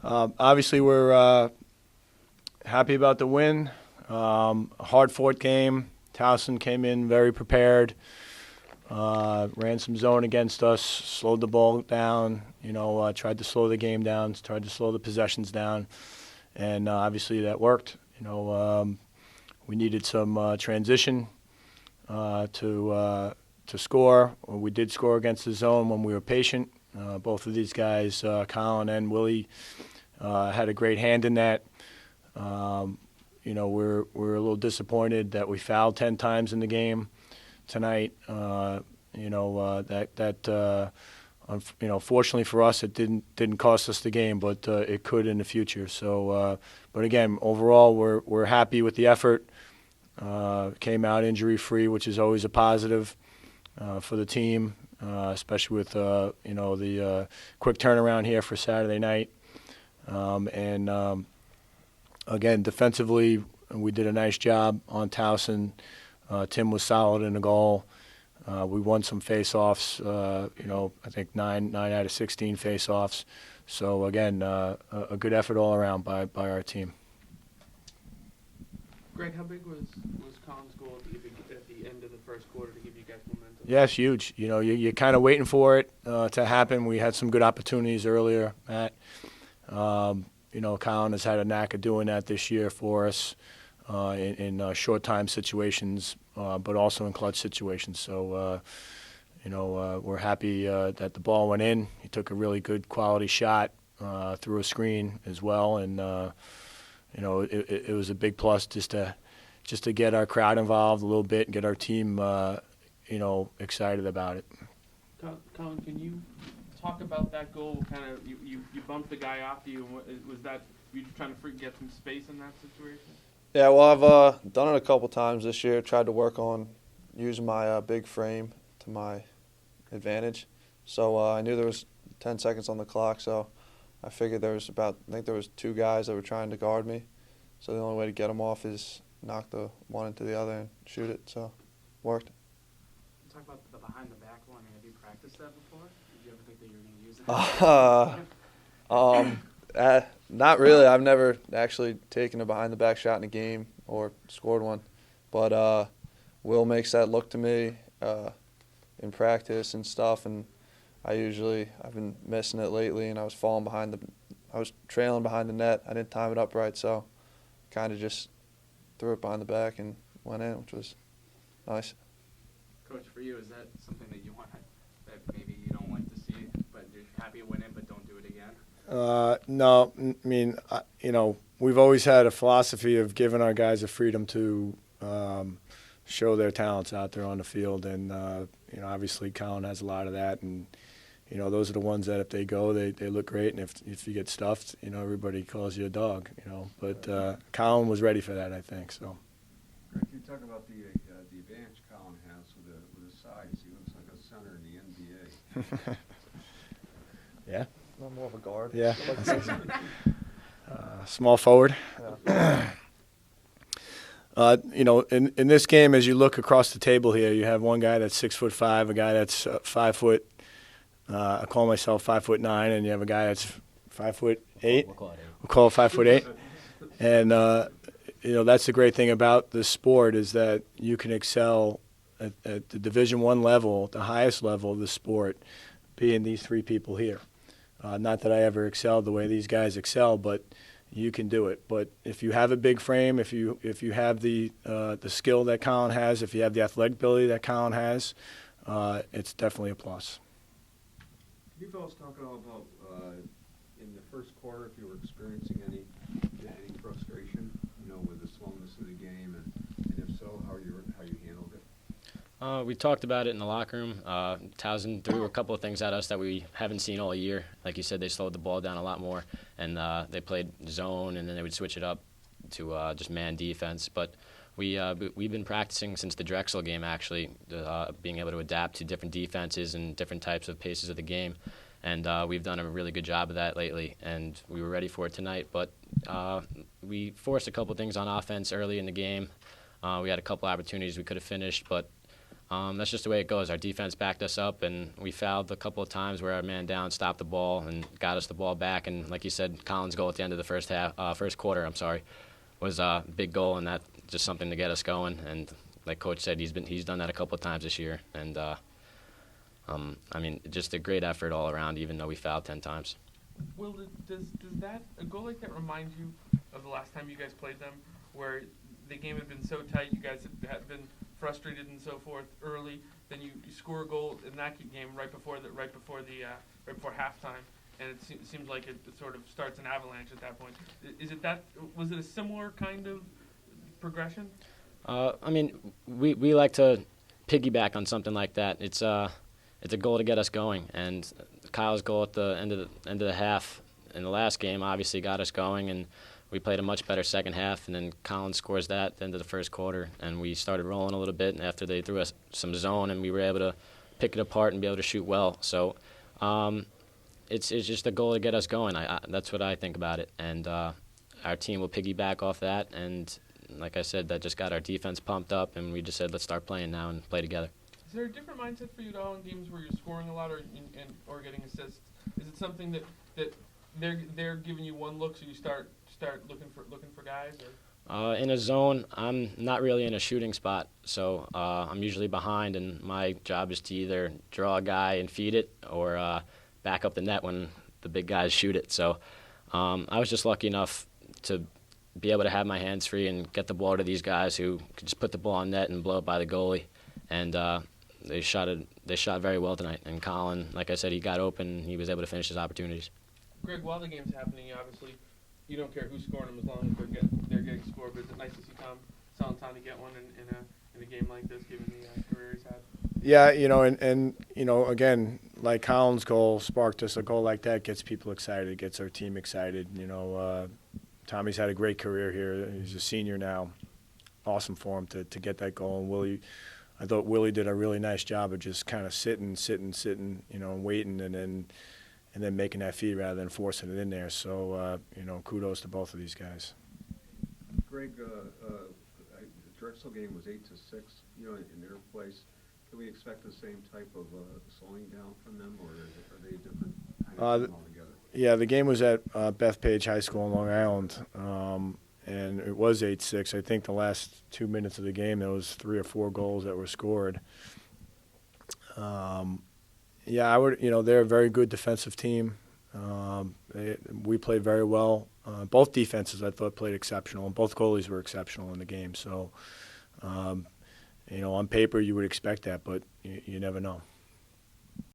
Obviously, we're happy about the win. A hard-fought game. Towson came in very prepared. Ran some zone against us, slowed the ball down, tried to slow the game down, tried to slow the possessions down, and obviously that worked. We needed some transition to score. We did score against the zone when we were patient. Both of these guys, Colin and Willie, had a great hand in that. We're a little disappointed that we fouled 10 times in the game tonight. Fortunately for us, it didn't cost us the game, but it could in the future. So, but again, overall, we're happy with the effort. Came out injury-free, which is always a positive for the team, especially with the quick turnaround here for Saturday night. Again, defensively, we did a nice job on Towson. Tim was solid in the goal. We won some face-offs, I think 9 out of 16 face-offs. So, again, a good effort all around by our team. Greg, how big was Colin's goal at the end of the first quarter to give you guys momentum? Yeah, it's huge. You're kind of waiting for it to happen. We had some good opportunities earlier, Matt. Colin has had a knack of doing that this year for us in short-time situations, but also in clutch situations. So, we're happy that the ball went in. He took a really good quality shot through a screen as well, and it was a big plus just to get our crowd involved a little bit and get our team excited about it. Colin, can you talk about that goal? Kind of, you bumped the guy off you. Was that you just trying to get some space in that situation? Yeah, well, I've done it a couple times this year. Tried to work on using my big frame to my advantage. So I knew there was 10 seconds on the clock, so I figured there was two guys that were trying to guard me. So the only way to get them off is knock the one into the other and shoot it. So worked. Talk about the behind the back one. Have you practiced that before? Did you ever think that you were going to use it? Not really. I've never actually taken a behind the back shot in a game or scored one. But Will makes that look to me in practice and stuff, and I've been missing it lately, and I was trailing behind the net. I didn't time it up right, so kind of just threw it behind the back and went in, which was nice. Coach, for you, is that something that you want, that maybe you don't like to see, but you're happy it went in, but don't do it again? No, I mean, we've always had a philosophy of giving our guys the freedom to show their talents out there on the field, and obviously Colin has a lot of that, and those are the ones that if they go, they look great, and if you get stuffed, everybody calls you a dog, But Colin was ready for that, I think. So. Greg, can you talk about the advantage Colin has with his size? He looks like a center in the NBA. Yeah. I'm more of a guard. Yeah. Small forward. Yeah. In this game, as you look across the table here, you have one guy that's 6'5", a guy that's 5 foot. I call myself 5'9", and you have a guy that's 5'8". We'll call it 5'8". And that's the great thing about this sport is that you can excel at the Division I level, the highest level of the sport, being these three people here. Not that I ever excelled the way these guys excel, but you can do it. But if you have a big frame, if you have the skill that Colin has, if you have the athletic ability that Colin has, it's definitely a plus. Can you fellas talk at all about in the first quarter if you were experiencing any frustration, with the slowness of the game, and if so, how you handled it? We talked about it in the locker room. Towson threw a couple of things at us that we haven't seen all year. Like you said, they slowed the ball down a lot more, and they played zone, and then they would switch it up to just man defense. But we've been practicing since the Drexel game, actually, being able to adapt to different defenses and different types of paces of the game. And we've done a really good job of that lately, and we were ready for it tonight. But we forced a couple things on offense early in the game. We had a couple opportunities we could have finished, but That's just the way it goes. Our defense backed us up, and we fouled a couple of times where our man down stopped the ball and got us the ball back. And like you said, Collins' goal at the end of the first quarter, was a big goal, and that's just something to get us going. And like Coach said, he's done that a couple of times this year. And I mean, just a great effort all around, even though we fouled 10 times. Will, does a goal like that remind you of the last time you guys played them, where the game had been so tight, you guys had been frustrated and so forth early, then you score a goal in that game right before halftime, and it seems like it sort of starts an avalanche at that point. Was it a similar kind of progression? I mean, we like to piggyback on something like that. It's a goal to get us going, and Kyle's goal at the end of the half in the last game obviously got us going, and we played a much better second half, and then Collins scores that at the end of the first quarter, and we started rolling a little bit after they threw us some zone, and we were able to pick it apart and be able to shoot well. So it's just a goal to get us going. That's what I think about it, and our team will piggyback off that, and like I said, that just got our defense pumped up, and we just said, let's start playing now and play together. Is there a different mindset for you at all in games where you're scoring a lot or getting assists? Is it something that they're giving you one look, so you start looking for guys? Or? In a zone, I'm not really in a shooting spot, so I'm usually behind, and my job is to either draw a guy and feed it or back up the net when the big guys shoot it. So I was just lucky enough to be able to have my hands free and get the ball to these guys who could just put the ball on net and blow it by the goalie. And they shot very well tonight. And Colin, like I said, he got open. He was able to finish his opportunities. Greg, while the game's happening, obviously, you don't care who's scoring them as long as they're getting scored. But is it nice to see Tom Salentani get one in a game like this, given the career he's had? Yeah, and again, like Collins' goal sparked us. A goal like that gets people excited. It gets our team excited. Tommy's had a great career here. He's a senior now. Awesome for him to get that goal. And I thought Willie did a really nice job of just kind of sitting, and waiting, and then making that feed rather than forcing it in there. So, kudos to both of these guys. Greg, the Drexel game was 8-6, in their place. Can we expect the same type of slowing down from them, or are they a different kind of team altogether? Yeah, the game was at Bethpage High School in Long Island, and it was 8-6. I think the last 2 minutes of the game, there was 3 or 4 goals that were scored. Yeah, they're a very good defensive team. We played very well. Both defenses, I thought, played exceptional, and both goalies were exceptional in the game. So, on paper, you would expect that, but you never know.